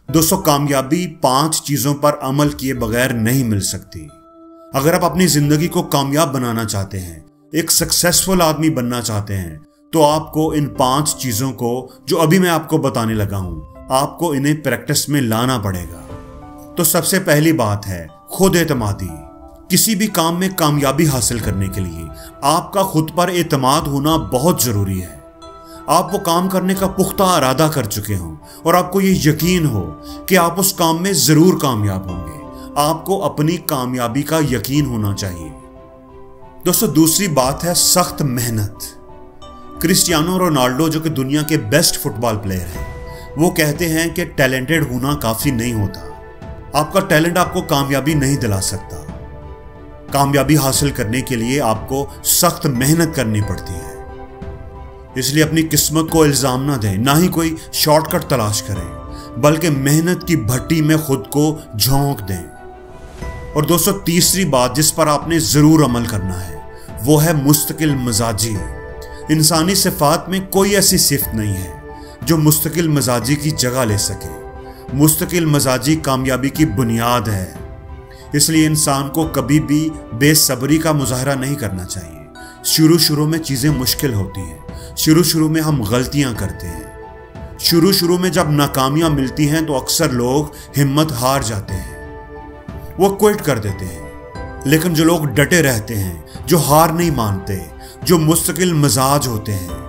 दोस्तों, कामयाबी 5 चीजों पर अमल किए बगैर नहीं मिल सकती। अगर आप अपनी जिंदगी को कामयाब बनाना चाहते हैं, एक सक्सेसफुल आदमी बनना चाहते हैं, तो आपको इन 5 चीजों को जो अभी मैं आपको बताने लगा हूं, आपको इन्हें प्रैक्टिस में लाना पड़ेगा। तो सबसे पहली बात है खुद एतमादी। किसी भी काम में कामयाबी हासिल करने के लिए आपका खुद पर एतमाद होना बहुत जरूरी है। आप वो काम करने का पुख्ता इरादा कर चुके हों और आपको ये यकीन हो कि आप उस काम में जरूर कामयाब होंगे। आपको अपनी कामयाबी का यकीन होना चाहिए। दोस्तों, दूसरी बात है सख्त मेहनत। क्रिस्टियानो रोनाल्डो, जो कि दुनिया के बेस्ट फुटबॉल प्लेयर हैं, वो कहते हैं कि टैलेंटेड होना काफी नहीं होता। आपका टैलेंट आपको कामयाबी नहीं दिला सकता। कामयाबी हासिल करने के लिए आपको सख्त मेहनत करनी पड़ती है। इसलिए अपनी किस्मत को इल्जाम ना दें, ना ही कोई शॉर्टकट तलाश करें, बल्कि मेहनत की भट्टी में खुद को झोंक दें। और दोस्तों, तीसरी बात जिस पर आपने जरूर अमल करना है वो है मुस्तकिल मिजाजी। इंसानी सिफात में कोई ऐसी सिफ्त नहीं है जो मुस्तकिल मिजाजी की जगह ले सके। मुस्तकिल मिजाजी कामयाबी की बुनियाद है। इसलिए इंसान को कभी भी बेसब्री का मुजाहरा नहीं करना चाहिए। शुरू में चीजें मुश्किल होती हैं, शुरू में हम गलतियां करते हैं, शुरू में जब नाकामियां मिलती हैं तो अक्सर लोग हिम्मत हार जाते हैं, वो क्विट कर देते हैं। लेकिन जो लोग डटे रहते हैं, जो हार नहीं मानते, जो मुस्तकिल मिजाज होते हैं,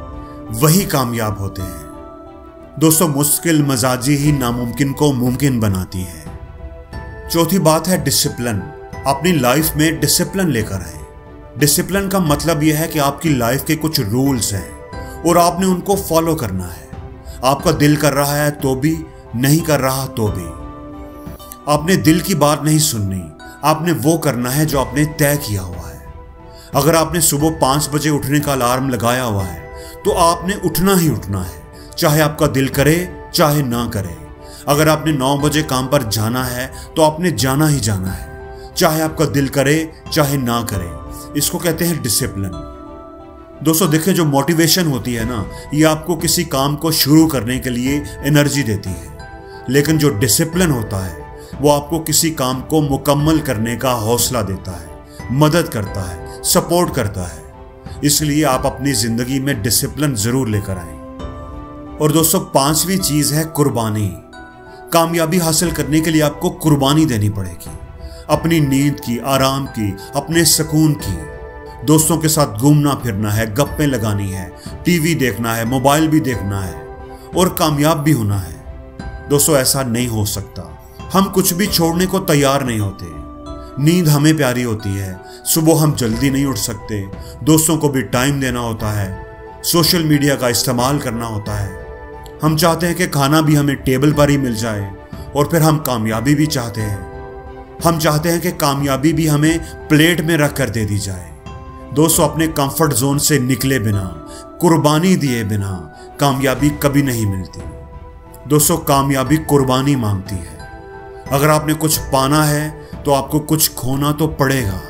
वही कामयाब होते हैं। दोस्तों, मुश्किल मिजाजी ही नामुमकिन को मुमकिन बनाती है। चौथी बात है डिसिप्लिन। अपनी लाइफ में डिसिप्लिन लेकर आए। डिसिप्लिन का मतलब यह है कि आपकी लाइफ के कुछ रूल्स हैं और आपने उनको फॉलो करना है। आपका दिल कर रहा है तो भी, नहीं कर रहा तो भी। आपने दिल की बात नहीं सुननी, आपने वो करना है जो आपने तय किया हुआ है। अगर आपने सुबह 5 बजे उठने का अलार्म लगाया हुआ है तो आपने उठना ही उठना है, चाहे आपका दिल करे चाहे ना करे। अगर आपने 9 बजे काम पर जाना है तो आपने जाना ही जाना है, चाहे आपका दिल करे चाहे ना करे। इसको कहते हैं डिसिप्लिन। दोस्तों, देखिए, जो मोटिवेशन होती है ना, ये आपको किसी काम को शुरू करने के लिए एनर्जी देती है, लेकिन जो डिसिप्लिन होता है वो आपको किसी काम को मुकम्मल करने का हौसला देता है, मदद करता है, सपोर्ट करता है। इसलिए आप अपनी जिंदगी में डिसिप्लिन जरूर लेकर आए। और दोस्तों, 5वीं चीज है कुर्बानी। कामयाबी हासिल करने के लिए आपको कुर्बानी देनी पड़ेगी। अपनी नींद की, आराम की, अपने सुकून की। दोस्तों के साथ घूमना फिरना है, गप्पे लगानी है, टीवी देखना है, मोबाइल भी देखना है और कामयाब भी होना है। दोस्तों, ऐसा नहीं हो सकता। हम कुछ भी छोड़ने को तैयार नहीं होते। नींद हमें प्यारी होती है, सुबह हम जल्दी नहीं उठ सकते, दोस्तों को भी टाइम देना होता है, सोशल मीडिया का इस्तेमाल करना होता है। हम चाहते हैं कि खाना भी हमें टेबल पर ही मिल जाए और फिर हम कामयाबी भी चाहते हैं। हम चाहते हैं कि कामयाबी भी हमें प्लेट में रख कर दे दी जाए। दोस्तों, अपने कंफर्ट जोन से निकले बिना, कुर्बानी दिए बिना कामयाबी कभी नहीं मिलती। दोस्तों, कामयाबी कुर्बानी मांगती है। अगर आपने कुछ पाना है तो आपको कुछ खोना तो पड़ेगा।